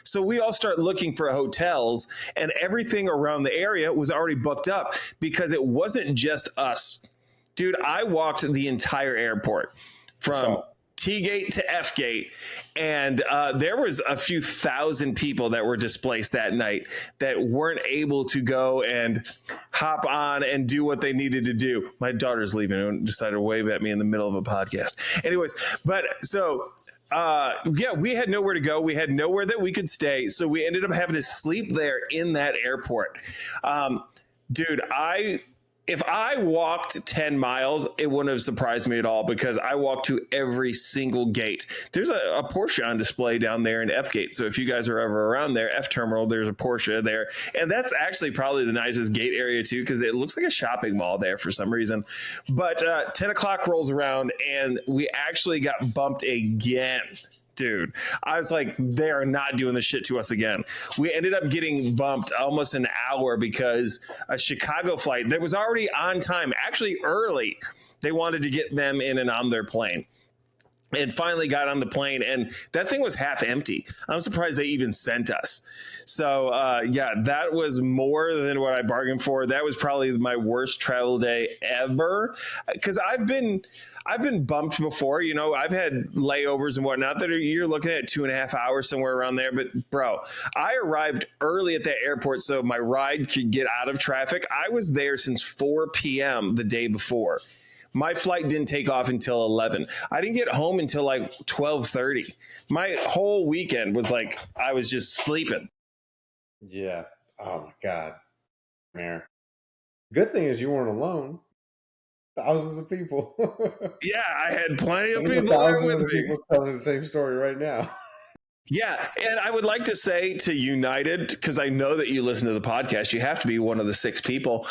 So we all start looking for hotels, and everything around the area was already booked up because it wasn't just us. Dude, I walked the entire airport from T gate to F gate, and there was a few thousand people that were displaced that night that weren't able to go and hop on and do what they needed to do. My daughter's leaving and decided to wave at me in the middle of a podcast. Anyways, but so yeah, we had nowhere to go. We had nowhere that we could stay. So we ended up having to sleep there in that airport. Dude, if I walked 10 miles, it wouldn't have surprised me at all because I walked to every single gate. There's a Porsche on display down there in F gate. So if you guys are ever around there, F terminal, there's a Porsche there. And that's actually probably the nicest gate area too, because it looks like a shopping mall there for some reason. But 10 o'clock rolls around and we actually got bumped again. Dude, I was like, they are not doing this shit to us again. We ended up getting bumped almost an hour because a Chicago flight that was already on time, actually early, they wanted to get them in and on their plane. And finally got on the plane, and that thing was half empty. I'm surprised they even sent us. So, yeah, that was more than what I bargained for. That was probably my worst travel day ever because I've been bumped before. You know, I've had layovers and whatnot that you're looking at 2.5 hours somewhere around there. But bro, I arrived early at the airport so my ride could get out of traffic. I was there since 4 p.m. the day before. My flight didn't take off until 11. I didn't get home until like 12:30. My whole weekend was like I was just sleeping. Yeah. Oh my God. Man. Good thing is you weren't alone. Thousands of people. Yeah, I had plenty of There's people there thousands with of me. people telling the same story right now. Yeah, and I would like to say to United, because I know that you listen to the podcast, you have to be one of the 6 people.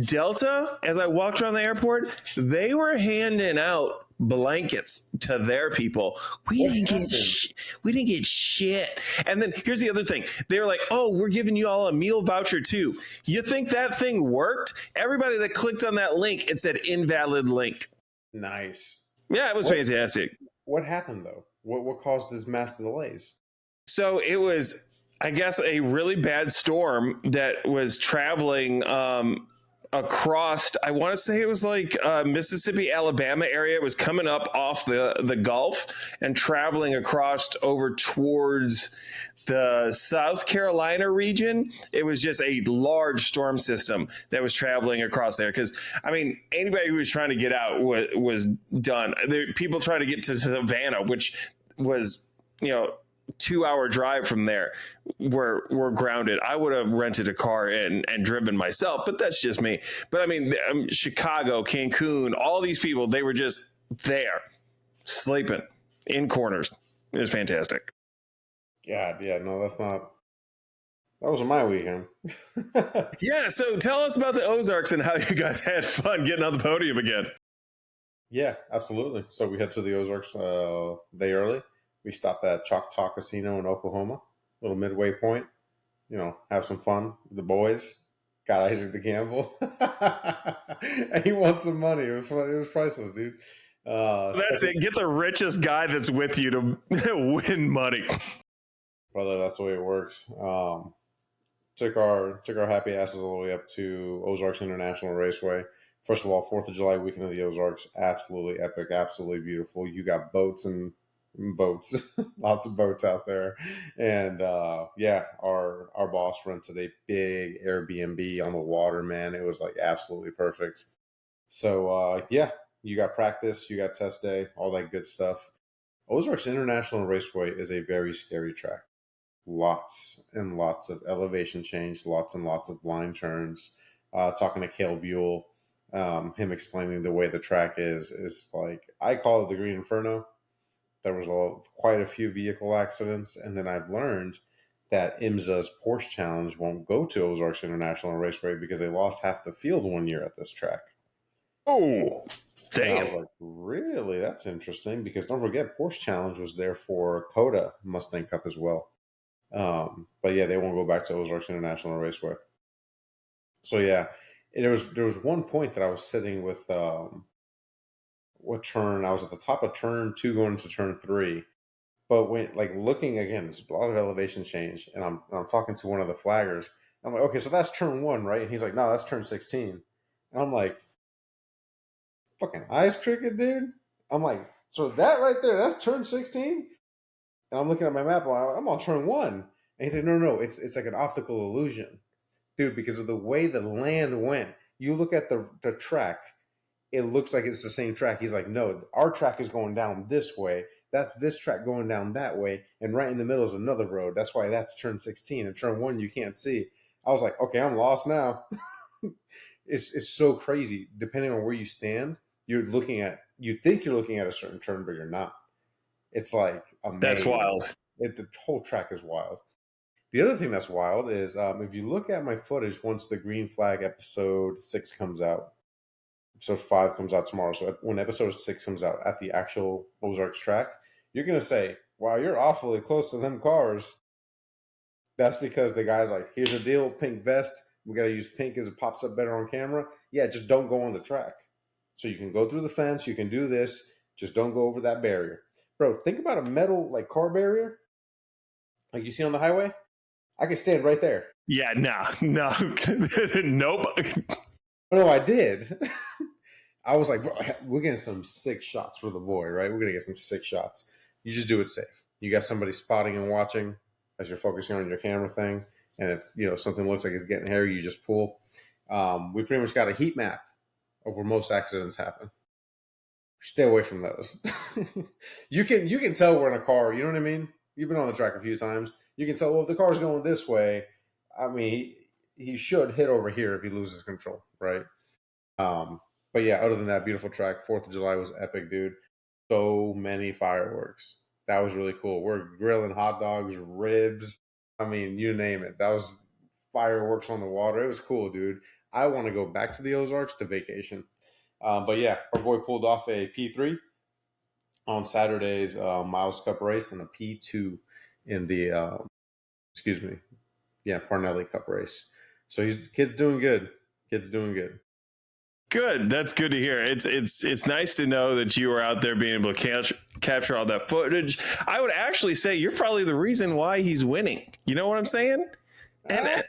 Delta, as I walked around the airport, they were handing out blankets to their people. We didn't get shit. And then here's the other thing. They were like, oh, we're giving you all a meal voucher too. You think that thing worked? Everybody that clicked on that link, it said invalid link. Nice. Yeah, it was fantastic. What happened though? What caused these mass delays? So it was, I guess, a really bad storm that was traveling across, I want to say it was like Mississippi, Alabama area. It was coming up off the Gulf and traveling across over towards the South Carolina region. It was just a large storm system that was traveling across there. Because, I mean, anybody who was trying to get out was done. People trying to get to Savannah, which was, 2-hour drive from there, were grounded. I would have rented a car and driven myself, but that's just me. But I mean, Chicago, Cancun, all these people, they were just there sleeping in corners. It was fantastic. God, yeah, no, that was my weekend. Yeah, so tell us about the Ozarks and how you guys had fun getting on the podium again. Yeah, absolutely. So we head to the Ozarks day early. We stopped at Choctaw Casino in Oklahoma, little midway point. Have some fun with the boys. Got Isaac to gamble. And he won some money. It was fun. It was priceless, dude. That's it. Get the richest guy that's with you to win money. Brother, that's the way it works. Took our happy asses all the way up to Ozarks International Raceway. First of all, 4th of July weekend of the Ozarks, absolutely epic, absolutely beautiful. You got boats and boats, lots of boats out there. And yeah, our boss rented a big Airbnb on the water, man. It was like absolutely perfect. So yeah, you got practice, you got test day, all that good stuff. Ozarks International Raceway is a very scary track. Lots and lots of elevation change, lots and lots of blind turns. Talking to Cale Buell, him explaining the way the track is like, I call it the Green Inferno. There was quite a few vehicle accidents, and then I've learned that IMSA's Porsche Challenge won't go to Ozarks International Raceway because they lost half the field one year at this track. Oh, damn. And I was like, really? That's interesting, because don't forget, Porsche Challenge was there for COTA Mustang Cup as well. But yeah, they won't go back to Ozarks International Raceway. So yeah, there was one point that I was sitting with what turn? I was at the top of turn 2 going into turn 3. But when looking again, there's a lot of elevation change, and I'm talking to one of the flaggers. I'm like, okay, so that's turn 1, right? And he's like, no, that's turn 16. And I'm like, fucking ice cricket, dude. I'm like, so that right there, that's turn 16? And I'm looking at my map, I'm on turn 1. And he's like, no, it's like an optical illusion. Dude, because of the way the land went. You look at the track, it looks like it's the same track. He's like, no, our track is going down this way. That's this track going down that way. And right in the middle is another road. That's why that's turn 16. And turn 1 you can't see. I was like, okay, I'm lost now. it's so crazy. Depending on where you stand, you think you're looking at a certain turn, but you're not. It's like a That's maze. wild. The whole track is wild. The other thing that's wild is if you look at my footage once the Green Flag episode 6 comes out, episode 5 comes out tomorrow. So when episode 6 comes out at the actual Ozarks track, you're gonna say, "Wow, you're awfully close to them cars." That's because the guy's like, "Here's the deal: pink vest. We gotta use pink as it pops up better on camera. Yeah, just don't go on the track. So you can go through the fence. You can do this. Just don't go over that barrier, bro. Think about a metal like car barrier, like you see on the highway. I can stand right there. Yeah, no, nope. No, I did. I was like, bro, we're getting some sick shots for the boy, right? We're gonna get some sick shots. You just do it safe. You got somebody spotting and watching as you're focusing on your camera thing, and if something looks like it's getting hairy, you just pull. We pretty much got a heat map of where most accidents happen. Stay away from those. You can tell we're in a car. You know what I mean? You've been on the track a few times. You can tell, well, if the car's going this way, I mean, he should hit over here if he loses control, right? But yeah, other than that, beautiful track. 4th of July was epic, dude. So many fireworks. That was really cool. We're grilling hot dogs, ribs. I mean, you name it. That was fireworks on the water. It was cool, dude. I want to go back to the Ozarks to vacation. But yeah, our boy pulled off a P3 on Saturday's Miles Cup race and a P2 in the, Parnelli Cup race. So kid's doing good. Kid's doing good. Good. That's good to hear. It's nice to know that you were out there being able to capture all that footage. I would actually say you're probably the reason why he's winning. You know what I'm saying? And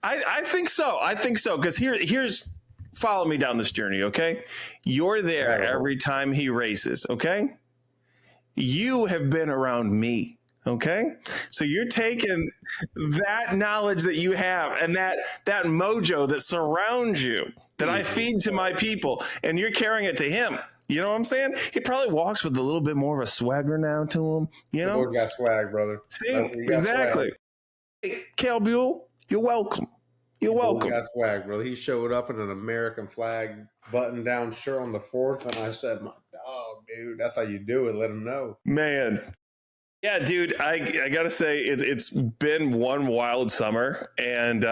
I think so. I think so. Because here's follow me down this journey, okay? You're there every time he races, okay? You have been around me. Okay. So you're taking that knowledge that you have and that mojo that surrounds you that I feed to my people and you're carrying it to him. You know what I'm saying? He probably walks with a little bit more of a swagger now to him. You know? You got swag, brother. See? Exactly. Hey, Cal Buell, you're welcome. You're welcome. Got swag, brother. He showed up in an American flag button down shirt on the 4th, and I said, "My dog, dude, that's how you do it. Let him know." Man. Yeah, dude, I got to say, it's been one wild summer, and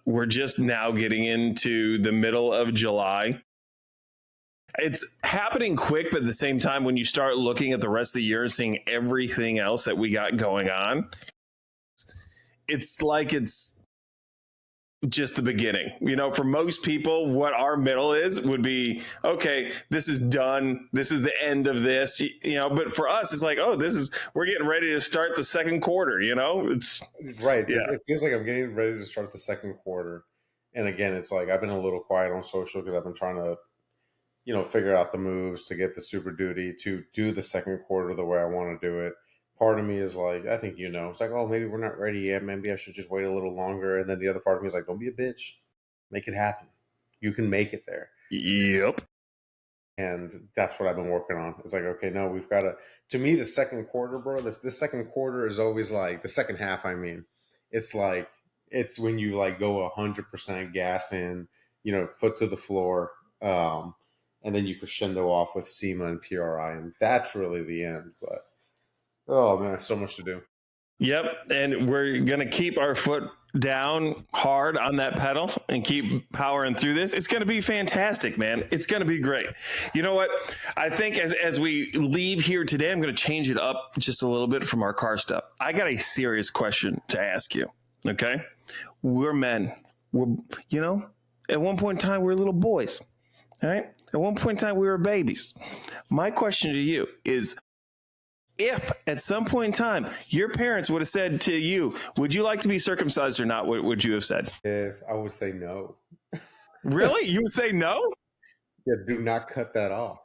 we're just now getting into the middle of July. It's happening quick, but at the same time, when you start looking at the rest of the year and seeing everything else that we got going on, it's like it's just the beginning. For most people, what our middle is would be, okay, this is done. This is the end of this, but for us, it's like, oh, we're getting ready to start the second quarter, it's right. Yeah. It feels like I'm getting ready to start the second quarter. And again, it's like, I've been a little quiet on social because I've been trying to, figure out the moves to get the Super Duty to do the second quarter the way I want to do it. Part of me is like, I think it's like, oh, maybe we're not ready yet. Maybe I should just wait a little longer. And then the other part of me is like, don't be a bitch. Make it happen. You can make it there. Yep. And that's what I've been working on. It's like, okay, no, we've got to me, the second quarter, bro, this second quarter is always like, the second half, I mean, it's like, it's when you like go 100% gas in, foot to the floor. And then you crescendo off with SEMA and PRI. And that's really the end. But oh man, so much to do. Yep. And we're going to keep our foot down hard on that pedal and keep powering through this. It's going to be fantastic, man. It's going to be great. You know what? I think as we leave here today, I'm going to change it up just a little bit from our car stuff. I got a serious question to ask you. Okay. We're men. At one point in time, we were little boys. All right. At one point in time, we were babies. My question to you is, if at some point in time your parents would have said to you, would you like to be circumcised or not? What would you have said? If I would say no. Really? You would say no? Yeah, do not cut that off.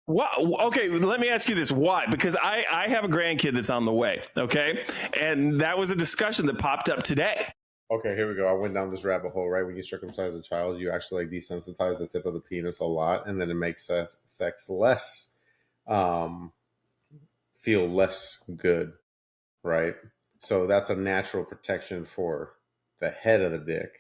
Well, okay, let me ask you this. Why? Because I have a grandkid that's on the way, okay? And that was a discussion that popped up today. Okay, here we go. I went down this rabbit hole, right? When you circumcise a child, you actually desensitize the tip of the penis a lot, and then it makes sex less, feel less good, right? So that's a natural protection for the head of the dick.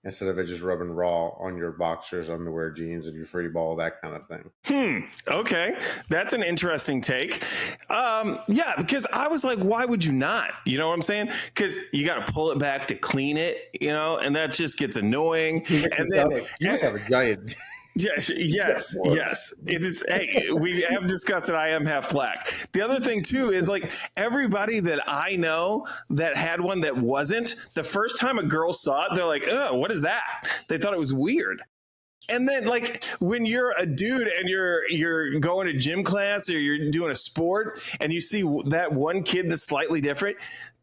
instead of it just rubbing raw on your boxers, underwear, jeans, and your free ball, that kind of thing. Okay, that's an interesting take. Yeah, because I was like, why would you not? You know what I'm saying? Because you got to pull it back to clean it, and that just gets annoying. And then You must have a giant. Yes. It is. Hey, we have discussed that I am half black. The other thing too is like everybody that I know that had one that wasn't. The first time a girl saw it, they're like, "Oh, what is that?" They thought it was weird. And then, like, when you're a dude and you're going to gym class or you're doing a sport, and you see that one kid that's slightly different,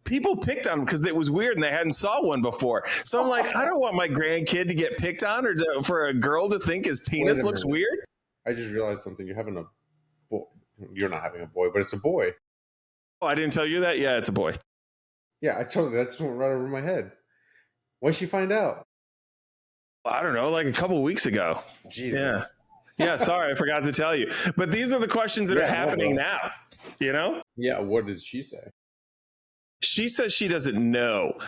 people picked on him because it was weird and they hadn't saw one before. So I'm like, I don't want my grandkid to get picked on or for a girl to think his penis looks weird. I just realized something. You're having a boy. You're not having a boy, but it's a boy. Oh, I didn't tell you that? Yeah, it's a boy. Yeah, I told you that just went right over my head. When'd she find out? I don't know, like a couple of weeks ago. Jesus. Yeah, sorry, I forgot to tell you. But these are the questions that are happening now, Yeah, what did she say? She says she doesn't know.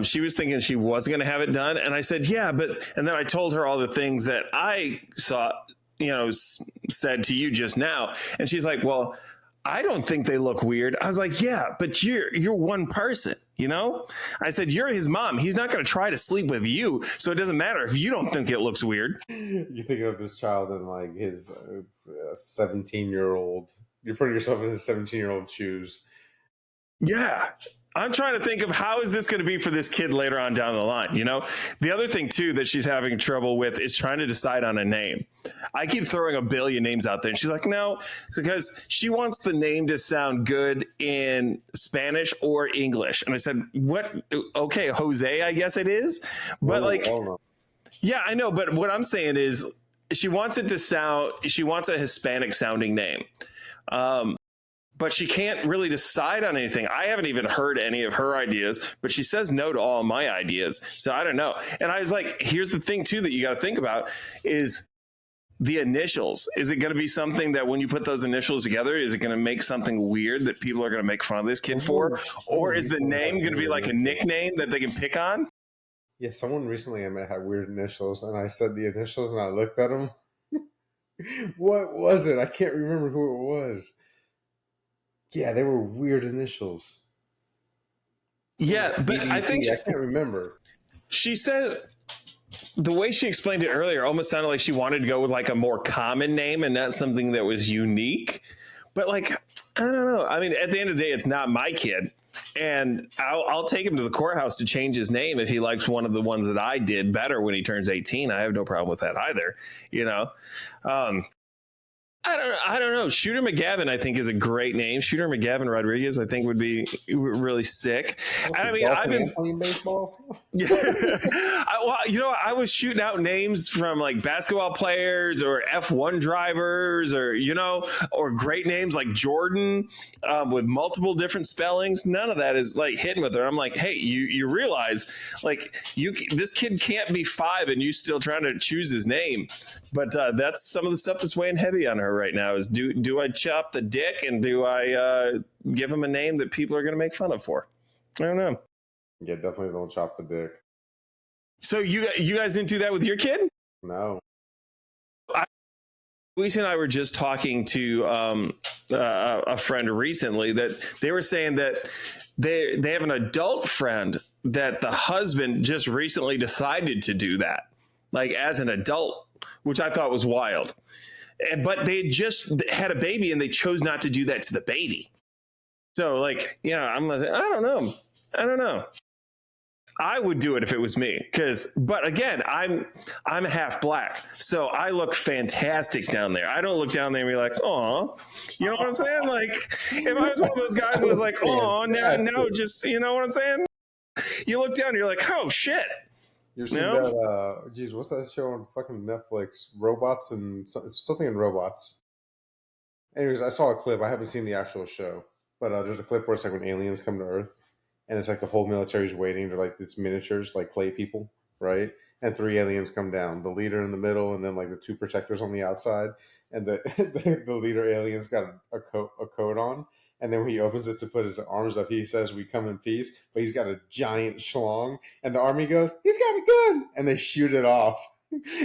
She was thinking she wasn't going to have it done. And I said, yeah, and then I told her all the things that I saw, said to you just now. And she's like, well, I don't think they look weird. I was like, yeah, but you're one person, I said, you're his mom. He's not going to try to sleep with you. So it doesn't matter if you don't think it looks weird. You're thinking of this child in like his 17-year-old. You're putting yourself in his 17-year-old shoes. Yeah. I'm trying to think of how is this going to be for this kid later on down the line. The other thing too that she's having trouble with is trying to decide on a name. I keep throwing a billion names out there and she's like, no, because she wants the name to sound good in Spanish or English. And I said, what? Okay, Jose, I guess it is. But yeah, I know. But what I'm saying is she wants a Hispanic sounding name. But she can't really decide on anything. I haven't even heard any of her ideas, but she says no to all my ideas. So I don't know. And I was like, here's the thing too that you got to think about is the initials. Is it going to be something that when you put those initials together, is it going to make something weird that people are going to make fun of this kid for? Or is the name going to be like a nickname that they can pick on? Yeah, someone recently I met had weird initials, and I said the initials, and I looked at them. What was it? I can't remember who it was. Yeah, they were weird initials. Yeah, but BBC, I think I can't remember. She said the way she explained it earlier almost sounded like she wanted to go with like a more common name and not something that was unique. But like, I don't know. I mean, at the end of the day, it's not my kid. And I'll take him to the courthouse to change his name if he likes one of the ones that I did better when he turns 18. I have no problem with that either, I don't know. Shooter McGavin, I think, is a great name. Shooter McGavin Rodriguez, I think, would be really sick. I mean, I've been playing baseball. I was shooting out names from like basketball players or F1 drivers, or great names like Jordan with multiple different spellings. None of that is like hitting with her. I'm like, hey, you realize like this kid can't be 5 and you still trying to choose his name. But that's some of the stuff that's weighing heavy on her right now is do I chop the dick and do I give him a name that people are going to make fun of for? I don't know. Yeah, definitely don't chop the dick. So you guys didn't do that with your kid? No. Luis and I were just talking to a friend recently that they were saying that they have an adult friend that the husband just recently decided to do that, like as an adult, which I thought was wild. But they just had a baby and they chose not to do that to the baby. So like, I'm like, I don't know. I would do it if it was me, but again, I'm half black, so I look fantastic down there. I don't look down there and be like, oh, you know what I'm saying? Like, if I was one of those guys who was like, oh, now, just, you know what I'm saying? You look down and you're like, oh shit. You've seen that? Geez, what's that show on fucking Netflix? Robots and something in robots. Anyways, I saw a clip. I haven't seen the actual show, but there's a clip where it's like when aliens come to Earth. And it's like the whole military's waiting. They're like these miniatures, like clay people, right? And 3 aliens come down. The leader in the middle, and then like the 2 protectors on the outside. And the leader alien's got a coat on, And then when he opens it to put his arms up, he says, "We come in peace," but he's got a giant schlong. And the army goes, "He's got a gun," and they shoot it off.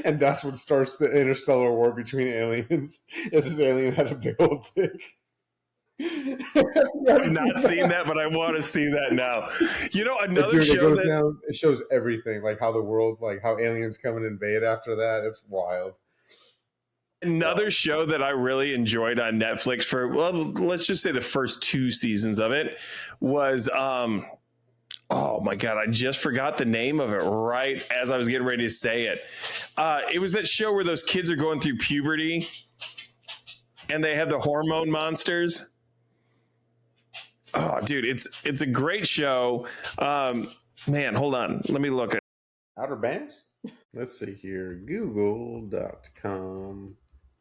And that's what starts the interstellar war between aliens. This alien had a big old dick. I've not seen that, but I want to see that now. You know, another show that it shows everything, like how the world, like how aliens come and invade after that. It's wild. Another show that I really enjoyed on Netflix for, well, let's just say the first 2 seasons of it was, oh my God, I just forgot the name of it right as I was getting ready to say it. It was that show where those kids are going through puberty and they have the hormone monsters. Oh, dude, it's a great show. Man, hold on. Let me look. Outer Banks? Let's see here. Google.com.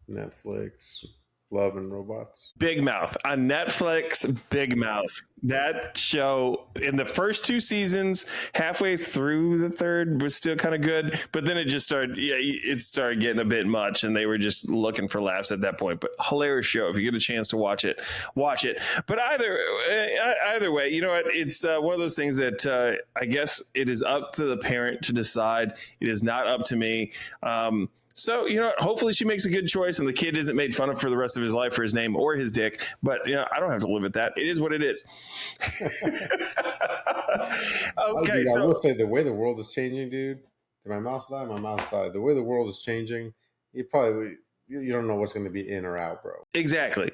Netflix. Love and Robots. Big Mouth on Netflix. Big Mouth. That show in the first 2 seasons, halfway through the third, was still kind of good, but then it just started. Yeah, it started getting a bit much, and they were just looking for laughs at that point. But hilarious show. If you get a chance to watch it, watch it. But either way, you know what? It's one of those things that I guess it is up to the parent to decide. It is not up to me. So, you know, hopefully she makes a good choice and the kid isn't made fun of for the rest of his life for his name or his dick. But, you know, I don't have to live with that. It is what it is. Okay, so I will say the way the world is changing, dude. Did my mouse die? My mouse died. The way the world is changing, you don't know what's going to be in or out, bro. Exactly.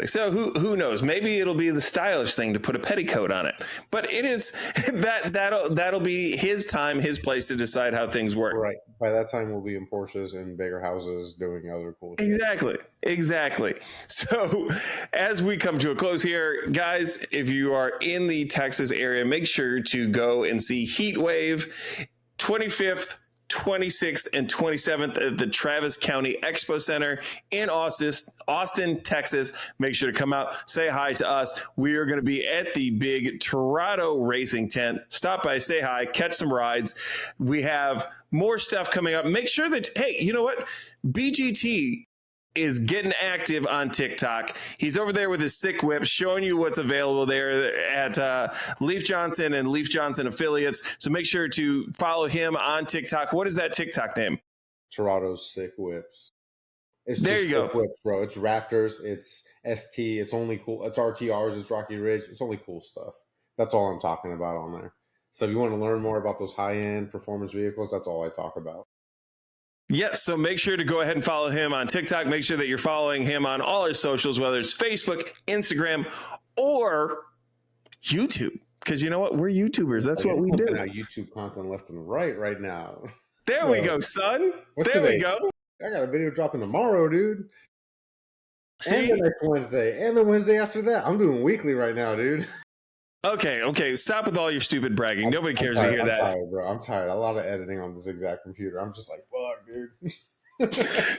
So who knows? Maybe it'll be the stylish thing to put a petticoat on it. But it is that'll be his time, his place to decide how things work. Right. By that time, we'll be in Porsches and bigger houses doing other cool shit. Exactly. So as we come to a close here, guys, if you are in the Texas area, make sure to go and see Heat Wave 25th, 26th and 27th at the Travis County Expo Center in Austin, Texas. Make sure to come out, say hi to us. We are going to be at the big Tirado racing tent. Stop by, say hi, catch some rides. We have more stuff coming up. Make sure that, hey, you know what? BGT is getting active on TikTok. He's over there with his sick whip showing you what's available there at Leaf Johnson and Leaf Johnson affiliates. So make sure to follow him on TikTok. What is that TikTok name? Tirado's Sick Whips. It's there just you go. Sick Whips, bro. It's Raptors. It's ST. It's only cool. It's RTRs. It's Rocky Ridge. It's only cool stuff. That's all I'm talking about on there. So if you want to learn more about those high-end performance vehicles, that's all I talk about. Yes, so make sure to go ahead and follow him on TikTok. Make sure that you're following him on all his socials, whether it's Facebook, Instagram, or YouTube. Because you know what? We're YouTubers. That's what we do. YouTube content left and right now. There we go, son. There we go. I got a video dropping tomorrow, dude. See? And the next Wednesday. And the Wednesday after that. I'm doing weekly right now, dude. Okay. Stop with all your stupid bragging. Nobody cares to hear that. I'm tired, bro. I'm tired. A lot of editing on this exact computer. I'm just like, fuck, dude.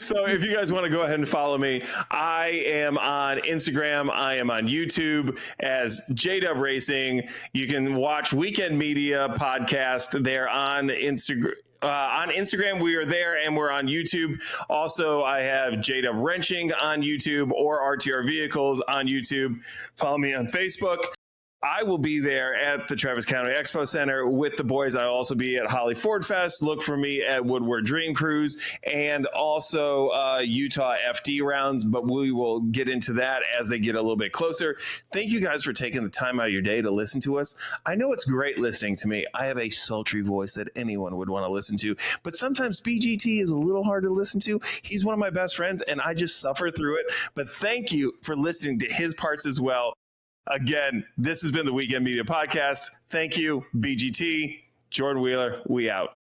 So if you guys want to go ahead and follow me, I am on Instagram. I am on YouTube as JDub Racing. You can watch Weekend Media podcast there on Instagram. On Instagram, we are there, and we're on YouTube. Also, I have JDub Wrenching on YouTube or RTR Vehicles on YouTube. Follow me on Facebook. I will be there at the Travis County Expo Center with the boys. I'll also be at Holly Ford Fest. Look for me at Woodward Dream Cruise and also Utah FD rounds, but we will get into that as they get a little bit closer. Thank you guys for taking the time out of your day to listen to us. I know it's great listening to me. I have a sultry voice that anyone would want to listen to, but sometimes BGT is a little hard to listen to. He's one of my best friends, and I just suffer through it. But thank you for listening to his parts as well. Again, this has been the Weekend Media Podcast. Thank you, BGT. Jordan Wheeler, we out.